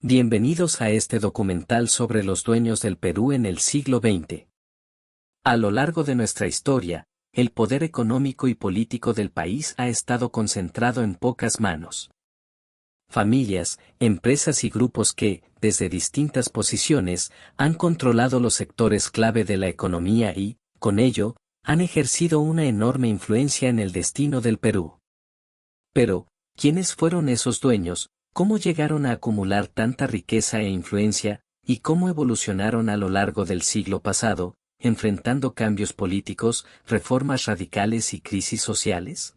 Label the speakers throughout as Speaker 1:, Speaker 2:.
Speaker 1: Bienvenidos a este documental sobre los dueños del Perú en el siglo XX. A lo largo de nuestra historia, el poder económico y político del país ha estado concentrado en pocas manos. Familias, empresas y grupos que, desde distintas posiciones, han controlado los sectores clave de la economía y, con ello, han ejercido una enorme influencia en el destino del Perú. Pero, ¿quiénes fueron esos dueños? ¿Cómo llegaron a acumular tanta riqueza e influencia, y cómo evolucionaron a lo largo del siglo pasado, enfrentando cambios políticos, reformas radicales y crisis sociales?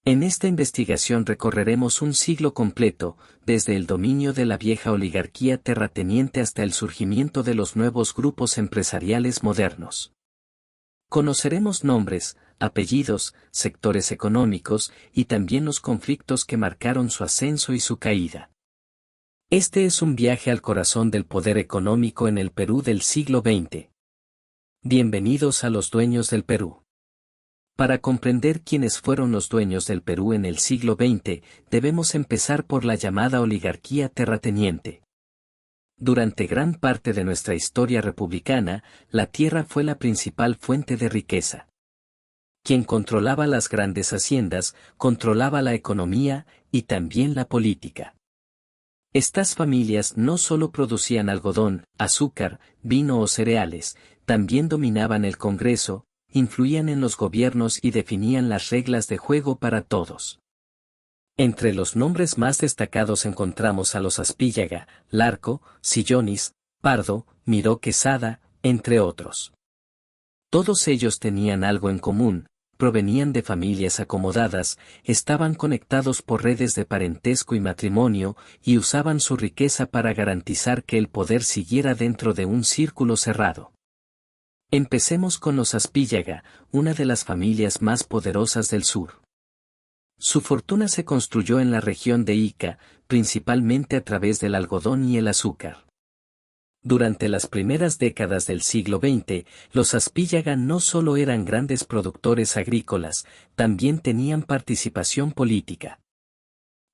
Speaker 1: En esta investigación recorreremos un siglo completo, desde el dominio de la vieja oligarquía terrateniente hasta el surgimiento de los nuevos grupos empresariales modernos. Conoceremos nombres, apellidos, sectores económicos y también los conflictos que marcaron su ascenso y su caída. Este es un viaje al corazón del poder económico en el Perú del siglo XX. Bienvenidos a los dueños del Perú. Para comprender quiénes fueron los dueños del Perú en el siglo XX, debemos empezar por la llamada oligarquía terrateniente. Durante gran parte de nuestra historia republicana, la tierra fue la principal fuente de riqueza. Quien controlaba las grandes haciendas, controlaba la economía y también la política. Estas familias no solo producían algodón, azúcar, vino o cereales, también dominaban el Congreso, influían en los gobiernos y definían las reglas de juego para todos. Entre los nombres más destacados encontramos a los Aspíllaga, Larco, Sillonis, Pardo, Miró Quesada, entre otros. Todos ellos tenían algo en común, provenían de familias acomodadas, estaban conectados por redes de parentesco y matrimonio, y usaban su riqueza para garantizar que el poder siguiera dentro de un círculo cerrado. Empecemos con los Aspíllaga, una de las familias más poderosas del sur. Su fortuna se construyó en la región de Ica, principalmente a través del algodón y el azúcar. Durante las primeras décadas del siglo XX, los Aspíllaga no solo eran grandes productores agrícolas, también tenían participación política.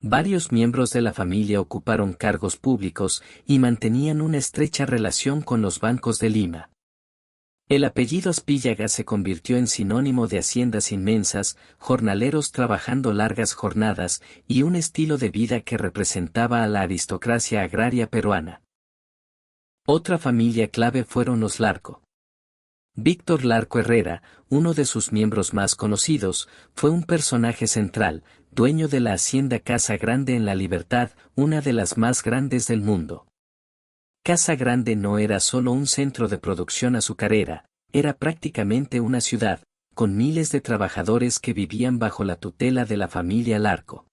Speaker 1: Varios miembros de la familia ocuparon cargos públicos y mantenían una estrecha relación con los bancos de Lima. El apellido Aspíllaga se convirtió en sinónimo de haciendas inmensas, jornaleros trabajando largas jornadas y un estilo de vida que representaba a la aristocracia agraria peruana. Otra familia clave fueron los Larco. Víctor Larco Herrera, uno de sus miembros más conocidos, fue un personaje central, dueño de la hacienda Casa Grande en La Libertad, una de las más grandes del mundo. Casa Grande no era solo un centro de producción azucarera, era prácticamente una ciudad, con miles de trabajadores que vivían bajo la tutela de la familia Larco.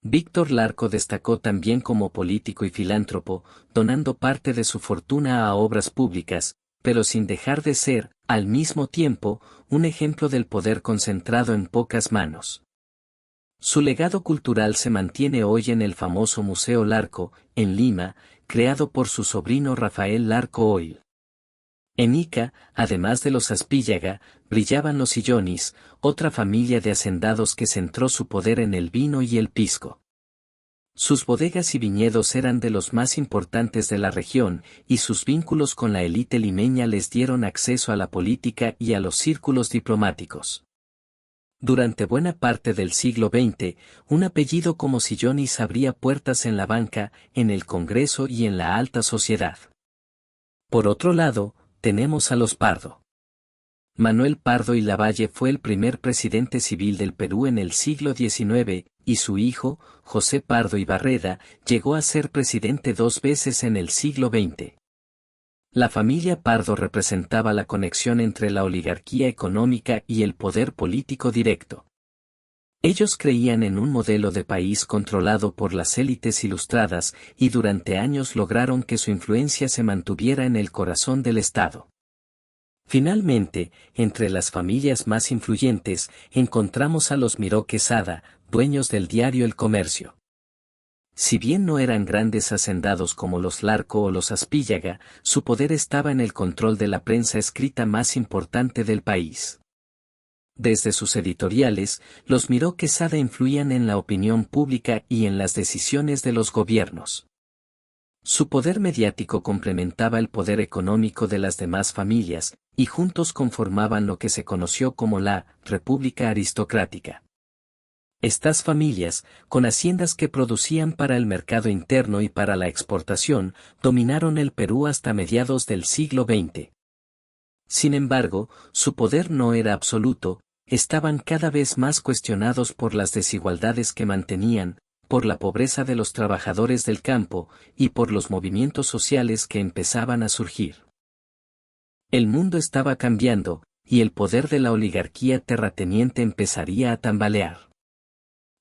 Speaker 1: Víctor Larco destacó también como político y filántropo, donando parte de su fortuna a obras públicas, pero sin dejar de ser, al mismo tiempo, un ejemplo del poder concentrado en pocas manos. Su legado cultural se mantiene hoy en el famoso Museo Larco, en Lima, creado por su sobrino Rafael Larco Oil. En Ica, además de los Aspíllaga, brillaban los Sillonis, otra familia de hacendados que centró su poder en el vino y el pisco. Sus bodegas y viñedos eran de los más importantes de la región, y sus vínculos con la élite limeña les dieron acceso a la política y a los círculos diplomáticos. Durante buena parte del siglo XX, un apellido como Sillonis abría puertas en la banca, en el Congreso y en la alta sociedad. Por otro lado, tenemos a los Pardo. Manuel Pardo y Lavalle fue el primer presidente civil del Perú en el siglo XIX, y su hijo, José Pardo y Barreda, llegó a ser presidente 2 veces en el siglo XX. La familia Pardo representaba la conexión entre la oligarquía económica y el poder político directo. Ellos creían en un modelo de país controlado por las élites ilustradas y durante años lograron que su influencia se mantuviera en el corazón del Estado. Finalmente, entre las familias más influyentes, encontramos a los Miró Quesada, dueños del diario El Comercio. Si bien no eran grandes hacendados como los Larco o los Aspíllaga, su poder estaba en el control de la prensa escrita más importante del país. Desde sus editoriales, los Miró Quesada influían en la opinión pública y en las decisiones de los gobiernos. Su poder mediático complementaba el poder económico de las demás familias, y juntos conformaban lo que se conoció como la República Aristocrática. Estas familias, con haciendas que producían para el mercado interno y para la exportación, dominaron el Perú hasta mediados del siglo XX. Sin embargo, su poder no era absoluto, estaban cada vez más cuestionados por las desigualdades que mantenían, por la pobreza de los trabajadores del campo, y por los movimientos sociales que empezaban a surgir. El mundo estaba cambiando, y el poder de la oligarquía terrateniente empezaría a tambalear.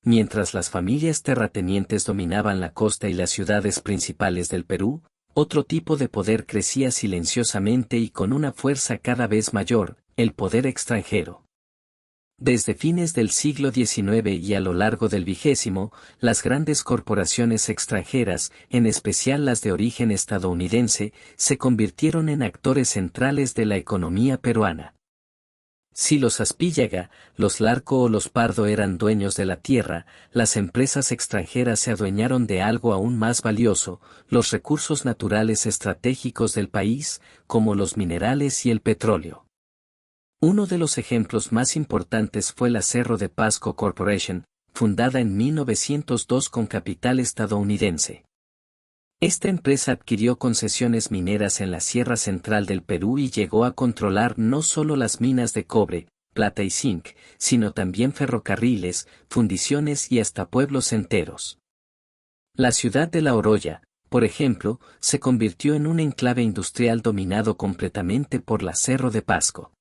Speaker 1: Mientras las familias terratenientes dominaban la costa y las ciudades principales del Perú, otro tipo de poder crecía silenciosamente y con una fuerza cada vez mayor, el poder extranjero. Desde fines del siglo XIX y a lo largo del XX, las grandes corporaciones extranjeras, en especial las de origen estadounidense, se convirtieron en actores centrales de la economía peruana. Si los Aspíllaga, los Larco o los Pardo eran dueños de la tierra, las empresas extranjeras se adueñaron de algo aún más valioso, los recursos naturales estratégicos del país, como los minerales y el petróleo. Uno de los ejemplos más importantes fue la Cerro de Pasco Corporation, fundada en 1902 con capital estadounidense. Esta empresa adquirió concesiones mineras en la Sierra Central del Perú y llegó a controlar no solo las minas de cobre, plata y zinc, sino también ferrocarriles, fundiciones y hasta pueblos enteros. La ciudad de La Oroya, por ejemplo, se convirtió en un enclave industrial dominado completamente por la Cerro de Pasco.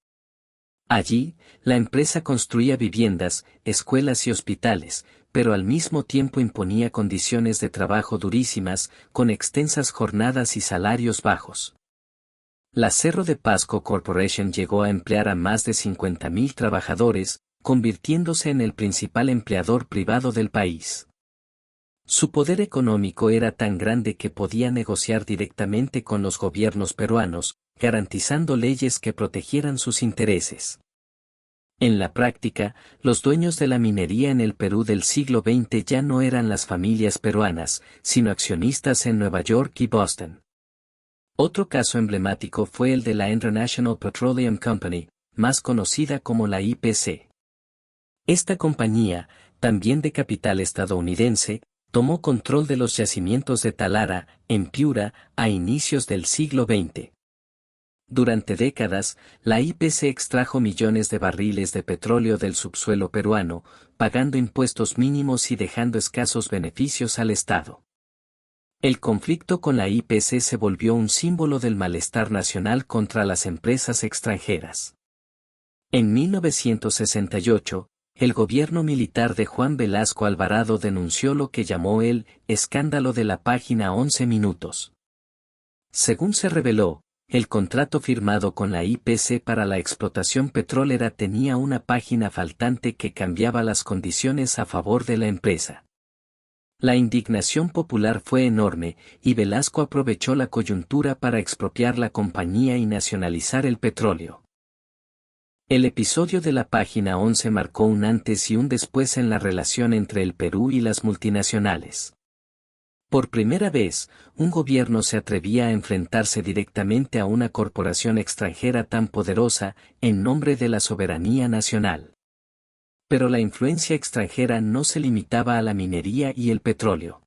Speaker 1: Allí, la empresa construía viviendas, escuelas y hospitales, pero al mismo tiempo imponía condiciones de trabajo durísimas, con extensas jornadas y salarios bajos. La Cerro de Pasco Corporation llegó a emplear a más de 50.000 trabajadores, convirtiéndose en el principal empleador privado del país. Su poder económico era tan grande que podía negociar directamente con los gobiernos peruanos, garantizando leyes que protegieran sus intereses. En la práctica, los dueños de la minería en el Perú del siglo XX ya no eran las familias peruanas, sino accionistas en Nueva York y Boston. Otro caso emblemático fue el de la International Petroleum Company, más conocida como la IPC. Esta compañía, también de capital estadounidense, tomó control de los yacimientos de Talara, en Piura, a inicios del siglo XX. Durante décadas, la IPC extrajo millones de barriles de petróleo del subsuelo peruano, pagando impuestos mínimos y dejando escasos beneficios al Estado. El conflicto con la IPC se volvió un símbolo del malestar nacional contra las empresas extranjeras. En 1968, el gobierno militar de Juan Velasco Alvarado denunció lo que llamó el escándalo de la página 11 minutos. Según se reveló, el contrato firmado con la IPC para la explotación petrolera tenía una página faltante que cambiaba las condiciones a favor de la empresa. La indignación popular fue enorme, y Velasco aprovechó la coyuntura para expropiar la compañía y nacionalizar el petróleo. El episodio de la página 11 marcó un antes y un después en la relación entre el Perú y las multinacionales. Por primera vez, un gobierno se atrevía a enfrentarse directamente a una corporación extranjera tan poderosa, en nombre de la soberanía nacional. Pero la influencia extranjera no se limitaba a la minería y el petróleo.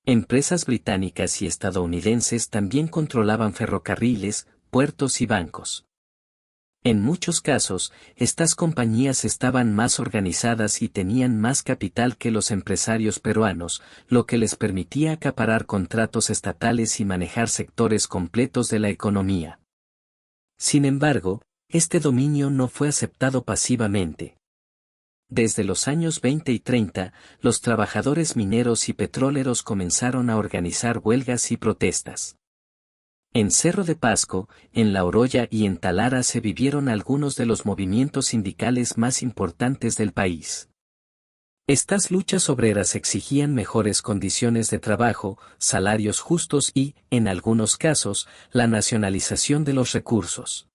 Speaker 1: Empresas británicas y estadounidenses también controlaban ferrocarriles, puertos y bancos. En muchos casos, estas compañías estaban más organizadas y tenían más capital que los empresarios peruanos, lo que les permitía acaparar contratos estatales y manejar sectores completos de la economía. Sin embargo, este dominio no fue aceptado pasivamente. Desde los años 20 y 30, los trabajadores mineros y petroleros comenzaron a organizar huelgas y protestas. En Cerro de Pasco, en La Oroya y en Talara se vivieron algunos de los movimientos sindicales más importantes del país. Estas luchas obreras exigían mejores condiciones de trabajo, salarios justos y, en algunos casos, la nacionalización de los recursos.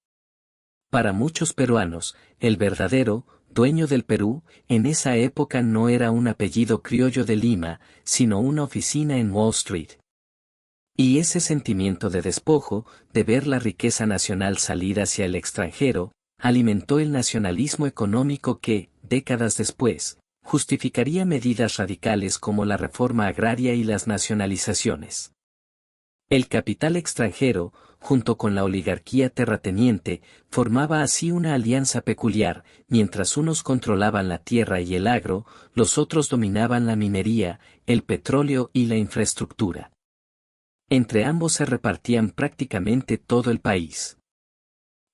Speaker 1: Para muchos peruanos, el verdadero dueño del Perú, en esa época no era un apellido criollo de Lima, sino una oficina en Wall Street. Y ese sentimiento de despojo, de ver la riqueza nacional salir hacia el extranjero, alimentó el nacionalismo económico que, décadas después, justificaría medidas radicales como la reforma agraria y las nacionalizaciones. El capital extranjero, junto con la oligarquía terrateniente, formaba así una alianza peculiar, mientras unos controlaban la tierra y el agro, los otros dominaban la minería, el petróleo y la infraestructura. Entre ambos se repartían prácticamente todo el país.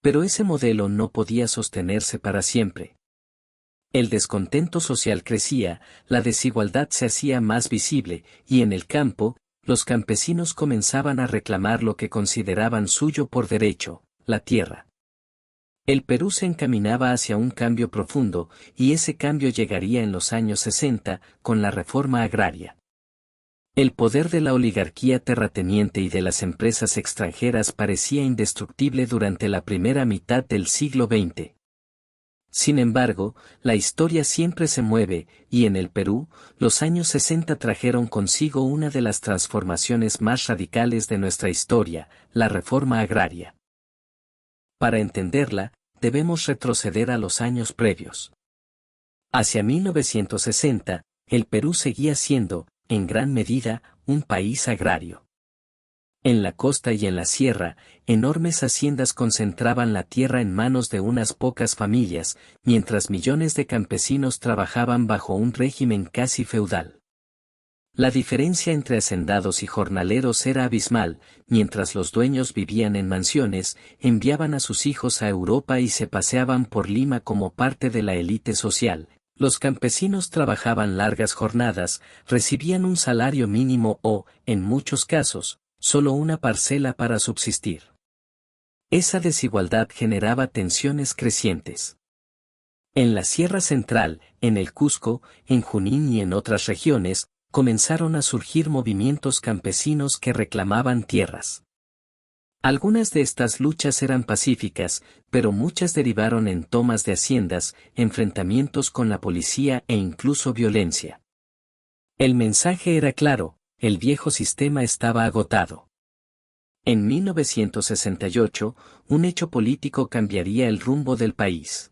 Speaker 1: Pero ese modelo no podía sostenerse para siempre. El descontento social crecía, la desigualdad se hacía más visible, y en el campo, los campesinos comenzaban a reclamar lo que consideraban suyo por derecho, la tierra. El Perú se encaminaba hacia un cambio profundo, y ese cambio llegaría en los años 60, con la reforma agraria. El poder de la oligarquía terrateniente y de las empresas extranjeras parecía indestructible durante la primera mitad del siglo XX. Sin embargo, la historia siempre se mueve, y en el Perú, los años 60 trajeron consigo una de las transformaciones más radicales de nuestra historia, la reforma agraria. Para entenderla, debemos retroceder a los años previos. Hacia 1960, el Perú seguía siendo, en gran medida, un país agrario. En la costa y en la sierra, enormes haciendas concentraban la tierra en manos de unas pocas familias, mientras millones de campesinos trabajaban bajo un régimen casi feudal. La diferencia entre hacendados y jornaleros era abismal, mientras los dueños vivían en mansiones, enviaban a sus hijos a Europa y se paseaban por Lima como parte de la élite social. Los campesinos trabajaban largas jornadas, recibían un salario mínimo o, en muchos casos, solo una parcela para subsistir. Esa desigualdad generaba tensiones crecientes. En la Sierra Central, en el Cusco, en Junín y en otras regiones, comenzaron a surgir movimientos campesinos que reclamaban tierras. Algunas de estas luchas eran pacíficas, pero muchas derivaron en tomas de haciendas, enfrentamientos con la policía e incluso violencia. El mensaje era claro: el viejo sistema estaba agotado. En 1968, un hecho político cambiaría el rumbo del país.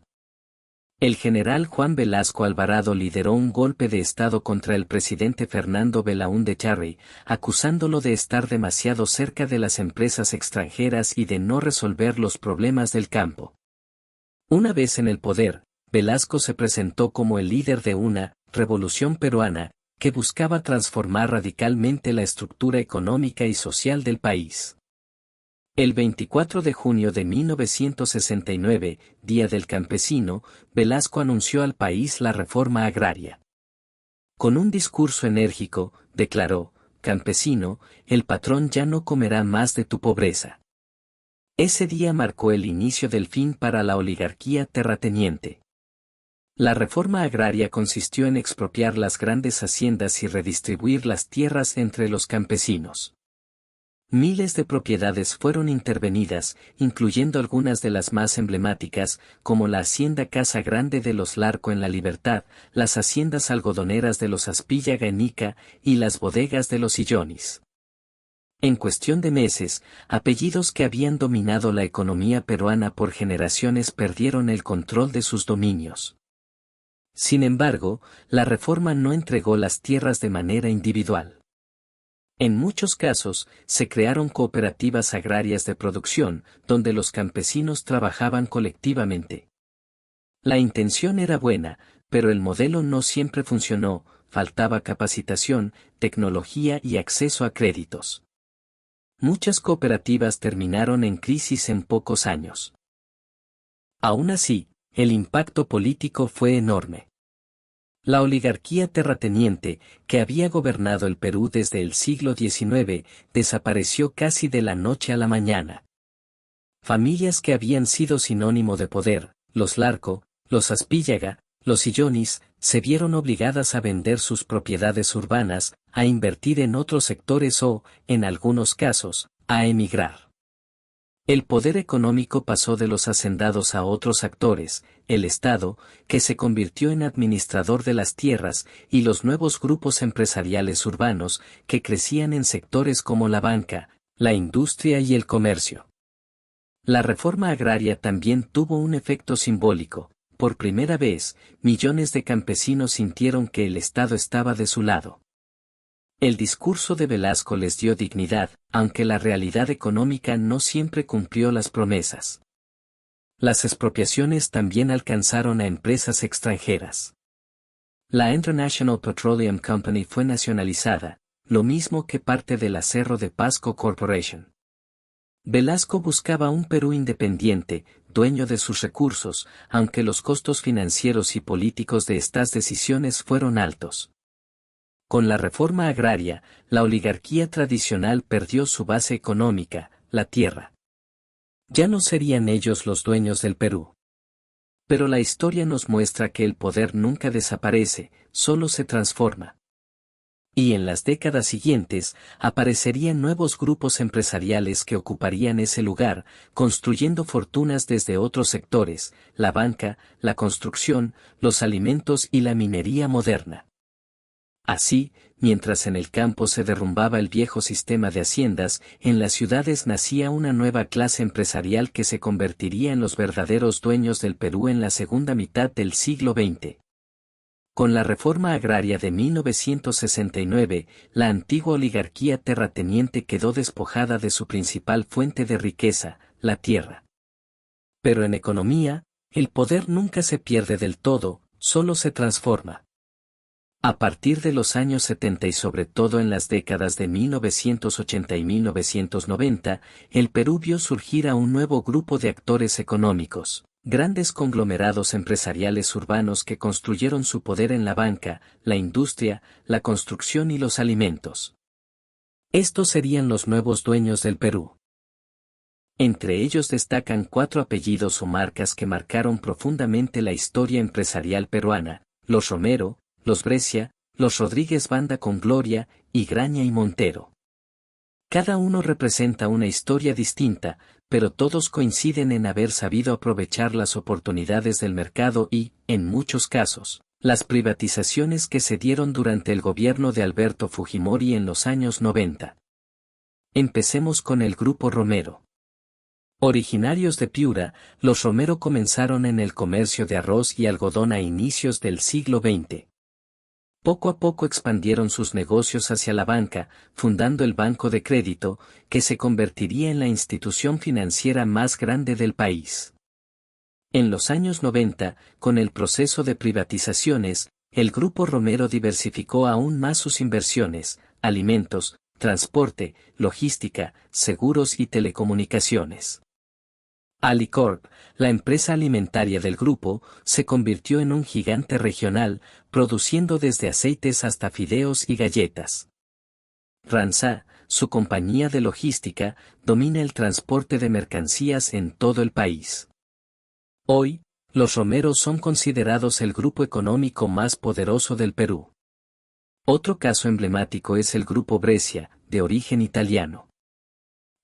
Speaker 1: El general Juan Velasco Alvarado lideró un golpe de Estado contra el presidente Fernando Belaúnde Terry, acusándolo de estar demasiado cerca de las empresas extranjeras y de no resolver los problemas del campo. Una vez en el poder, Velasco se presentó como el líder de una revolución peruana, que buscaba transformar radicalmente la estructura económica y social del país. El 24 de junio de 1969, Día del Campesino, Velasco anunció al país la reforma agraria. Con un discurso enérgico, declaró: «Campesino, el patrón ya no comerá más de tu pobreza». Ese día marcó el inicio del fin para la oligarquía terrateniente. La reforma agraria consistió en expropiar las grandes haciendas y redistribuir las tierras entre los campesinos. Miles de propiedades fueron intervenidas, incluyendo algunas de las más emblemáticas, como la hacienda Casa Grande de los Larco en La Libertad, las haciendas algodoneras de los Aspíllaga en Ica y las bodegas de los Sillonis. En cuestión de meses, apellidos que habían dominado la economía peruana por generaciones perdieron el control de sus dominios. Sin embargo, la reforma no entregó las tierras de manera individual. En muchos casos, se crearon cooperativas agrarias de producción, donde los campesinos trabajaban colectivamente. La intención era buena, pero el modelo no siempre funcionó, faltaba capacitación, tecnología y acceso a créditos. Muchas cooperativas terminaron en crisis en pocos años. Aún así, el impacto político fue enorme. La oligarquía terrateniente, que había gobernado el Perú desde el siglo XIX, desapareció casi de la noche a la mañana. Familias que habían sido sinónimo de poder, los Larco, los Aspíllaga, los Sillonis, se vieron obligadas a vender sus propiedades urbanas, a invertir en otros sectores o, en algunos casos, a emigrar. El poder económico pasó de los hacendados a otros actores, el Estado, que se convirtió en administrador de las tierras, y los nuevos grupos empresariales urbanos, que crecían en sectores como la banca, la industria y el comercio. La reforma agraria también tuvo un efecto simbólico. Por primera vez, millones de campesinos sintieron que el Estado estaba de su lado. El discurso de Velasco les dio dignidad, aunque la realidad económica no siempre cumplió las promesas. Las expropiaciones también alcanzaron a empresas extranjeras. La International Petroleum Company fue nacionalizada, lo mismo que parte del Acerro de Pasco Corporation. Velasco buscaba un Perú independiente, dueño de sus recursos, aunque los costos financieros y políticos de estas decisiones fueron altos. Con la reforma agraria, la oligarquía tradicional perdió su base económica, la tierra. Ya no serían ellos los dueños del Perú. Pero la historia nos muestra que el poder nunca desaparece, solo se transforma. Y en las décadas siguientes, aparecerían nuevos grupos empresariales que ocuparían ese lugar, construyendo fortunas desde otros sectores, la banca, la construcción, los alimentos y la minería moderna. Así, mientras en el campo se derrumbaba el viejo sistema de haciendas, en las ciudades nacía una nueva clase empresarial que se convertiría en los verdaderos dueños del Perú en la segunda mitad del siglo XX. Con la reforma agraria de 1969, la antigua oligarquía terrateniente quedó despojada de su principal fuente de riqueza, la tierra. Pero en economía, el poder nunca se pierde del todo, solo se transforma. A partir de los años 70 y sobre todo en las décadas de 1980 y 1990, el Perú vio surgir a un nuevo grupo de actores económicos, grandes conglomerados empresariales urbanos que construyeron su poder en la banca, la industria, la construcción y los alimentos. Estos serían los nuevos dueños del Perú. Entre ellos destacan 4 apellidos o marcas que marcaron profundamente la historia empresarial peruana: los Romero, los Brescia, los Rodríguez Banda con Gloria, y Graña y Montero. Cada uno representa una historia distinta, pero todos coinciden en haber sabido aprovechar las oportunidades del mercado y, en muchos casos, las privatizaciones que se dieron durante el gobierno de Alberto Fujimori en los años 90. Empecemos con el Grupo Romero. Originarios de Piura, los Romero comenzaron en el comercio de arroz y algodón a inicios del siglo XX. Poco a poco expandieron sus negocios hacia la banca, fundando el Banco de Crédito, que se convertiría en la institución financiera más grande del país. En los años 90, con el proceso de privatizaciones, el Grupo Romero diversificó aún más sus inversiones: alimentos, transporte, logística, seguros y telecomunicaciones. Alicorp, la empresa alimentaria del grupo, se convirtió en un gigante regional, produciendo desde aceites hasta fideos y galletas. Ranza, su compañía de logística, domina el transporte de mercancías en todo el país. Hoy, los Romeros son considerados el grupo económico más poderoso del Perú. Otro caso emblemático es el Grupo Brescia, de origen italiano.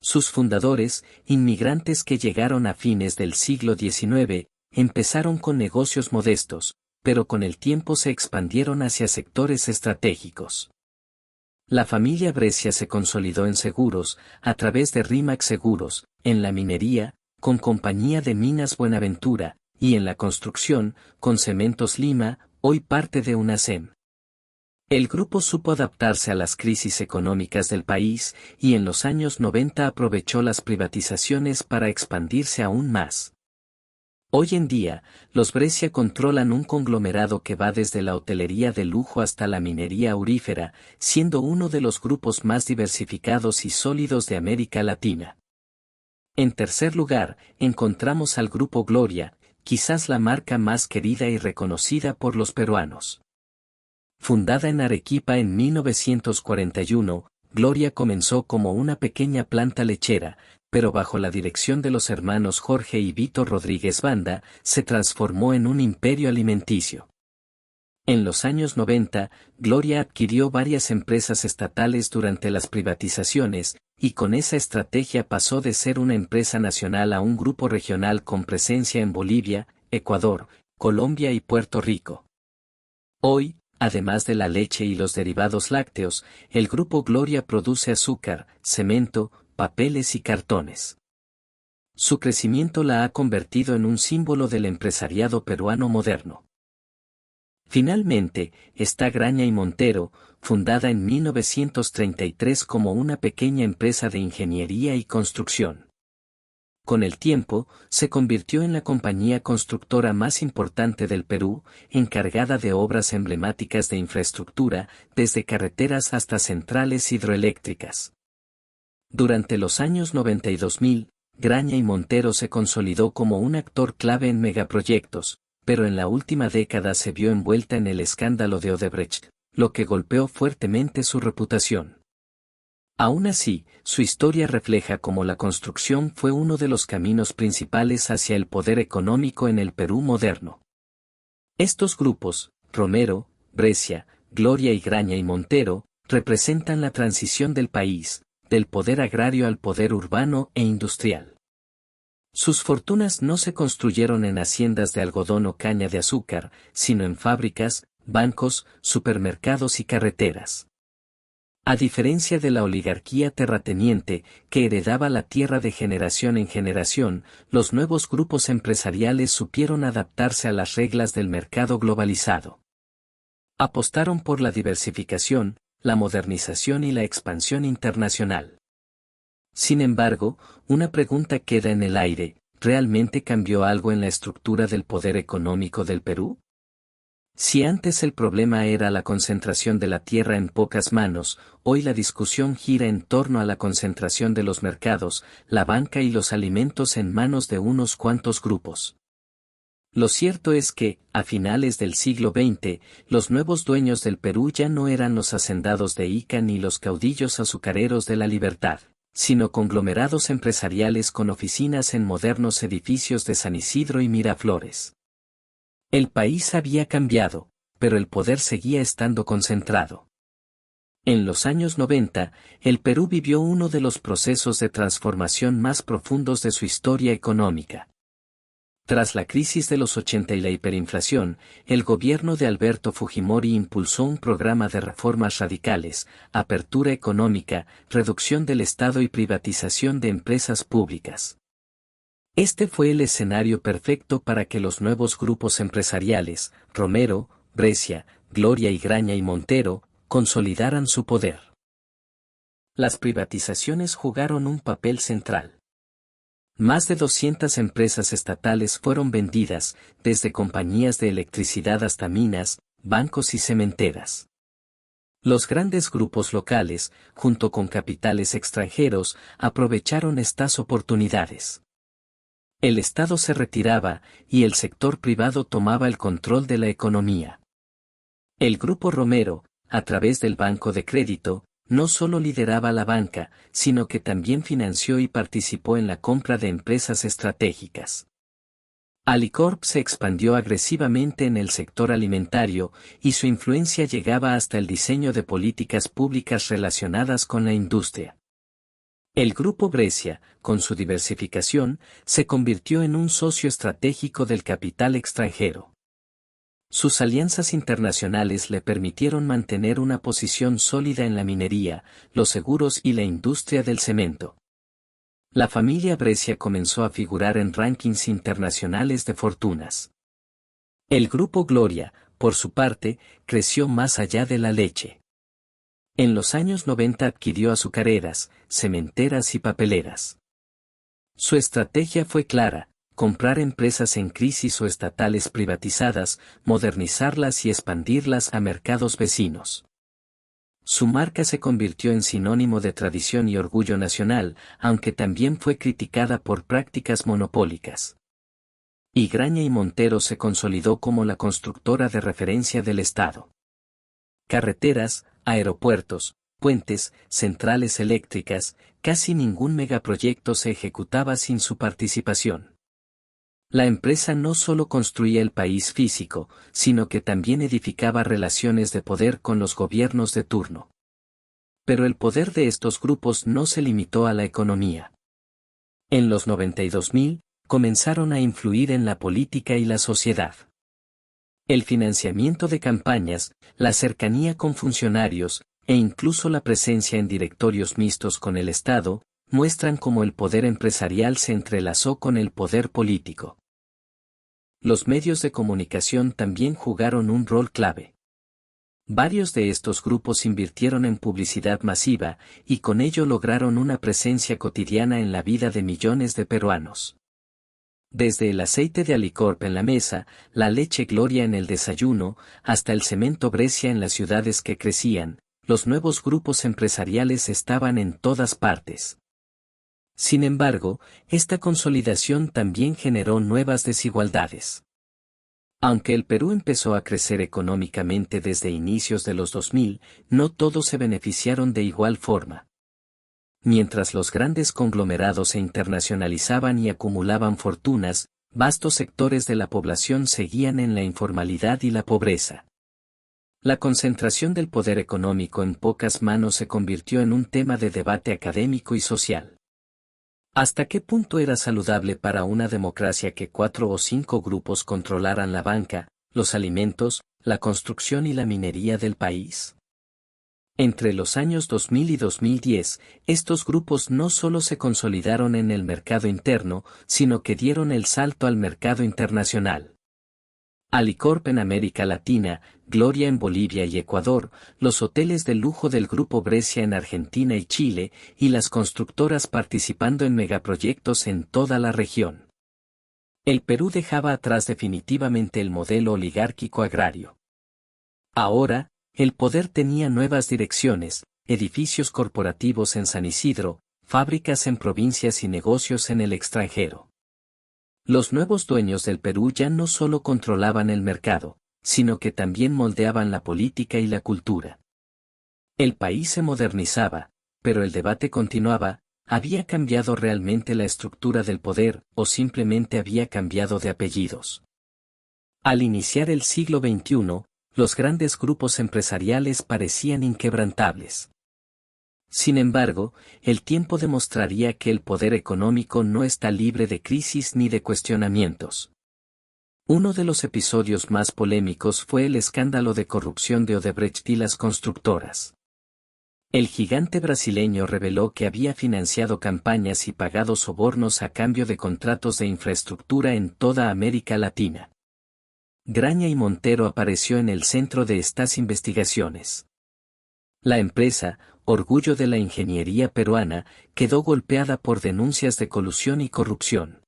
Speaker 1: Sus fundadores, inmigrantes que llegaron a fines del siglo XIX, empezaron con negocios modestos, pero con el tiempo se expandieron hacia sectores estratégicos. La familia Brescia se consolidó en seguros, a través de Rimac Seguros, en la minería, con Compañía de Minas Buenaventura, y en la construcción, con Cementos Lima, hoy parte de UNACEM. El grupo supo adaptarse a las crisis económicas del país, y en los años 90 aprovechó las privatizaciones para expandirse aún más. Hoy en día, los Brescia controlan un conglomerado que va desde la hotelería de lujo hasta la minería aurífera, siendo uno de los grupos más diversificados y sólidos de América Latina. En tercer lugar, encontramos al Grupo Gloria, quizás la marca más querida y reconocida por los peruanos. Fundada en Arequipa en 1941, Gloria comenzó como una pequeña planta lechera, pero bajo la dirección de los hermanos Jorge y Vito Rodríguez Banda, se transformó en un imperio alimenticio. En los años 90, Gloria adquirió varias empresas estatales durante las privatizaciones, y con esa estrategia pasó de ser una empresa nacional a un grupo regional con presencia en Bolivia, Ecuador, Colombia y Puerto Rico. Hoy, además de la leche y los derivados lácteos, el grupo Gloria produce azúcar, cemento, papeles y cartones. Su crecimiento la ha convertido en un símbolo del empresariado peruano moderno. Finalmente, está Graña y Montero, fundada en 1933 como una pequeña empresa de ingeniería y construcción. Con el tiempo, se convirtió en la compañía constructora más importante del Perú, encargada de obras emblemáticas de infraestructura, desde carreteras hasta centrales hidroeléctricas. Durante los años 90 y 2000, Graña y Montero se consolidó como un actor clave en megaproyectos, pero en la última década se vio envuelta en el escándalo de Odebrecht, lo que golpeó fuertemente su reputación. Aún así, su historia refleja cómo la construcción fue uno de los caminos principales hacia el poder económico en el Perú moderno. Estos grupos, Romero, Brescia, Gloria y Graña y Montero, representan la transición del país, del poder agrario al poder urbano e industrial. Sus fortunas no se construyeron en haciendas de algodón o caña de azúcar, sino en fábricas, bancos, supermercados y carreteras. A diferencia de la oligarquía terrateniente, que heredaba la tierra de generación en generación, los nuevos grupos empresariales supieron adaptarse a las reglas del mercado globalizado. Apostaron por la diversificación, la modernización y la expansión internacional. Sin embargo, una pregunta queda en el aire: ¿realmente cambió algo en la estructura del poder económico del Perú? Si antes el problema era la concentración de la tierra en pocas manos, hoy la discusión gira en torno a la concentración de los mercados, la banca y los alimentos en manos de unos cuantos grupos. Lo cierto es que, a finales del siglo XX, los nuevos dueños del Perú ya no eran los hacendados de Ica ni los caudillos azucareros de la Libertad, sino conglomerados empresariales con oficinas en modernos edificios de San Isidro y Miraflores. El país había cambiado, pero el poder seguía estando concentrado. En los años 90, el Perú vivió uno de los procesos de transformación más profundos de su historia económica. Tras la crisis de los 80 y la hiperinflación, el gobierno de Alberto Fujimori impulsó un programa de reformas radicales, apertura económica, reducción del Estado y privatización de empresas públicas. Este fue el escenario perfecto para que los nuevos grupos empresariales, Romero, Brescia, Gloria y Graña y Montero, consolidaran su poder. Las privatizaciones jugaron un papel central. Más de 200 empresas estatales fueron vendidas, desde compañías de electricidad hasta minas, bancos y cementeras. Los grandes grupos locales, junto con capitales extranjeros, aprovecharon estas oportunidades. El Estado se retiraba, y el sector privado tomaba el control de la economía. El Grupo Romero, a través del Banco de Crédito, no solo lideraba la banca, sino que también financió y participó en la compra de empresas estratégicas. Alicorp se expandió agresivamente en el sector alimentario, y su influencia llegaba hasta el diseño de políticas públicas relacionadas con la industria. El Grupo Brescia, con su diversificación, se convirtió en un socio estratégico del capital extranjero. Sus alianzas internacionales le permitieron mantener una posición sólida en la minería, los seguros y la industria del cemento. La familia Brescia comenzó a figurar en rankings internacionales de fortunas. El Grupo Gloria, por su parte, creció más allá de la leche. En los años 90 adquirió azucareras, cementeras y papeleras. Su estrategia fue clara: comprar empresas en crisis o estatales privatizadas, modernizarlas y expandirlas a mercados vecinos. Su marca se convirtió en sinónimo de tradición y orgullo nacional, aunque también fue criticada por prácticas monopólicas. Y Graña y Montero se consolidó como la constructora de referencia del Estado. Carreteras, aeropuertos, puentes, centrales eléctricas, casi ningún megaproyecto se ejecutaba sin su participación. La empresa no solo construía el país físico, sino que también edificaba relaciones de poder con los gobiernos de turno. Pero el poder de estos grupos no se limitó a la economía. En los 92.000, comenzaron a influir en la política y la sociedad. El financiamiento de campañas, la cercanía con funcionarios, e incluso la presencia en directorios mixtos con el Estado, muestran cómo el poder empresarial se entrelazó con el poder político. Los medios de comunicación también jugaron un rol clave. Varios de estos grupos invirtieron en publicidad masiva, y con ello lograron una presencia cotidiana en la vida de millones de peruanos. Desde el aceite de Alicorp en la mesa, la leche Gloria en el desayuno, hasta el cemento Brescia en las ciudades que crecían, los nuevos grupos empresariales estaban en todas partes. Sin embargo, esta consolidación también generó nuevas desigualdades. Aunque el Perú empezó a crecer económicamente desde inicios de los 2000, no todos se beneficiaron de igual forma. Mientras los grandes conglomerados se internacionalizaban y acumulaban fortunas, vastos sectores de la población seguían en la informalidad y la pobreza. La concentración del poder económico en pocas manos se convirtió en un tema de debate académico y social. ¿Hasta qué punto era saludable para una democracia que 4 o 5 grupos controlaran la banca, los alimentos, la construcción y la minería del país? Entre los años 2000 y 2010, estos grupos no solo se consolidaron en el mercado interno, sino que dieron el salto al mercado internacional. Alicorp en América Latina, Gloria en Bolivia y Ecuador, los hoteles de lujo del Grupo Brescia en Argentina y Chile, y las constructoras participando en megaproyectos en toda la región. El Perú dejaba atrás definitivamente el modelo oligárquico agrario. Ahora, el poder tenía nuevas direcciones, edificios corporativos en San Isidro, fábricas en provincias y negocios en el extranjero. Los nuevos dueños del Perú ya no solo controlaban el mercado, sino que también moldeaban la política y la cultura. El país se modernizaba, pero el debate continuaba: ¿había cambiado realmente la estructura del poder o simplemente había cambiado de apellidos? Al iniciar el siglo XXI, los grandes grupos empresariales parecían inquebrantables. Sin embargo, el tiempo demostraría que el poder económico no está libre de crisis ni de cuestionamientos. Uno de los episodios más polémicos fue el escándalo de corrupción de Odebrecht y las constructoras. El gigante brasileño reveló que había financiado campañas y pagado sobornos a cambio de contratos de infraestructura en toda América Latina. Graña y Montero apareció en el centro de estas investigaciones. La empresa, orgullo de la ingeniería peruana, quedó golpeada por denuncias de colusión y corrupción.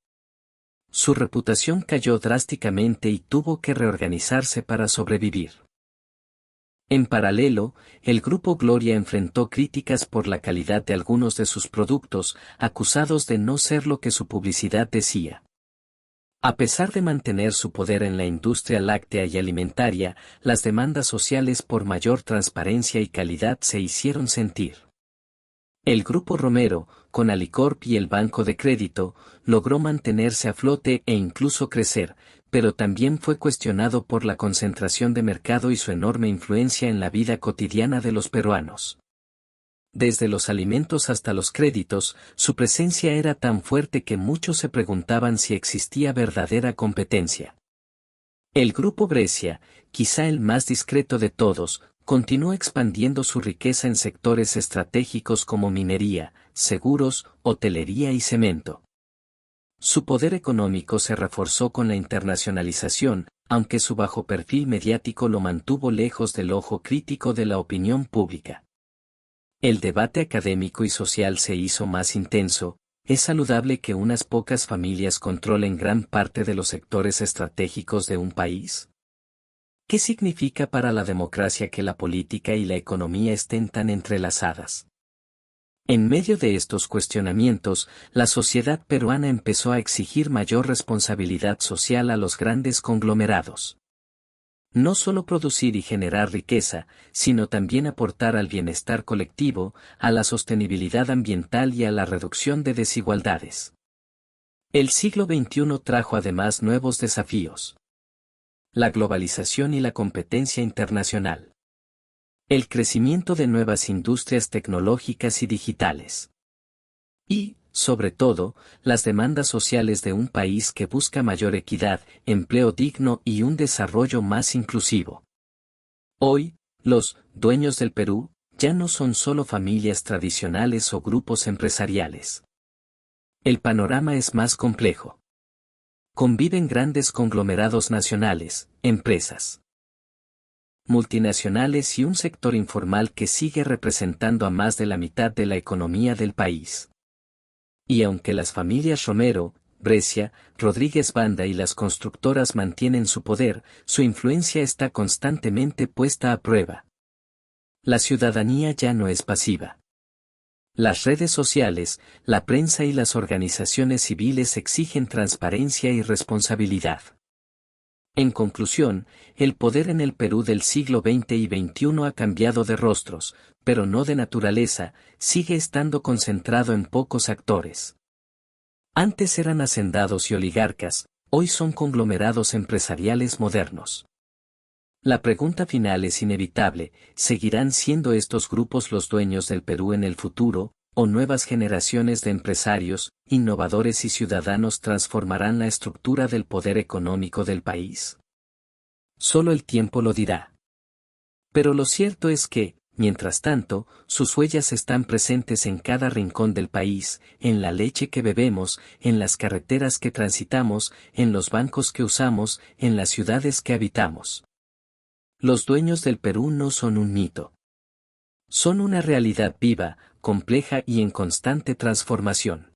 Speaker 1: Su reputación cayó drásticamente y tuvo que reorganizarse para sobrevivir. En paralelo, el Grupo Gloria enfrentó críticas por la calidad de algunos de sus productos, acusados de no ser lo que su publicidad decía. A pesar de mantener su poder en la industria láctea y alimentaria, las demandas sociales por mayor transparencia y calidad se hicieron sentir. El Grupo Romero, con Alicorp y el Banco de Crédito, logró mantenerse a flote e incluso crecer, pero también fue cuestionado por la concentración de mercado y su enorme influencia en la vida cotidiana de los peruanos. Desde los alimentos hasta los créditos, su presencia era tan fuerte que muchos se preguntaban si existía verdadera competencia. El Grupo Brescia, quizá el más discreto de todos, continuó expandiendo su riqueza en sectores estratégicos como minería, seguros, hotelería y cemento. Su poder económico se reforzó con la internacionalización, aunque su bajo perfil mediático lo mantuvo lejos del ojo crítico de la opinión pública. El debate académico y social se hizo más intenso. ¿Es saludable que unas pocas familias controlen gran parte de los sectores estratégicos de un país? ¿Qué significa para la democracia que la política y la economía estén tan entrelazadas? En medio de estos cuestionamientos, la sociedad peruana empezó a exigir mayor responsabilidad social a los grandes conglomerados. No solo producir y generar riqueza, sino también aportar al bienestar colectivo, a la sostenibilidad ambiental y a la reducción de desigualdades. El siglo XXI trajo además nuevos desafíos. La globalización y la competencia internacional. El crecimiento de nuevas industrias tecnológicas y digitales. Y, sobre todo, las demandas sociales de un país que busca mayor equidad, empleo digno y un desarrollo más inclusivo. Hoy, los dueños del Perú ya no son solo familias tradicionales o grupos empresariales. El panorama es más complejo. Conviven grandes conglomerados nacionales, empresas multinacionales y un sector informal que sigue representando a más de la mitad de la economía del país. Y aunque las familias Romero, Brescia, Rodríguez Banda y las constructoras mantienen su poder, su influencia está constantemente puesta a prueba. La ciudadanía ya no es pasiva. Las redes sociales, la prensa y las organizaciones civiles exigen transparencia y responsabilidad. En conclusión, el poder en el Perú del siglo XX y XXI ha cambiado de rostros, pero no de naturaleza, sigue estando concentrado en pocos actores. Antes eran hacendados y oligarcas, hoy son conglomerados empresariales modernos. La pregunta final es inevitable: ¿seguirán siendo estos grupos los dueños del Perú en el futuro, o nuevas generaciones de empresarios, innovadores y ciudadanos transformarán la estructura del poder económico del país? Solo el tiempo lo dirá. Pero lo cierto es que, mientras tanto, sus huellas están presentes en cada rincón del país, en la leche que bebemos, en las carreteras que transitamos, en los bancos que usamos, en las ciudades que habitamos. Los dueños del Perú no son un mito. Son una realidad viva, compleja y en constante transformación.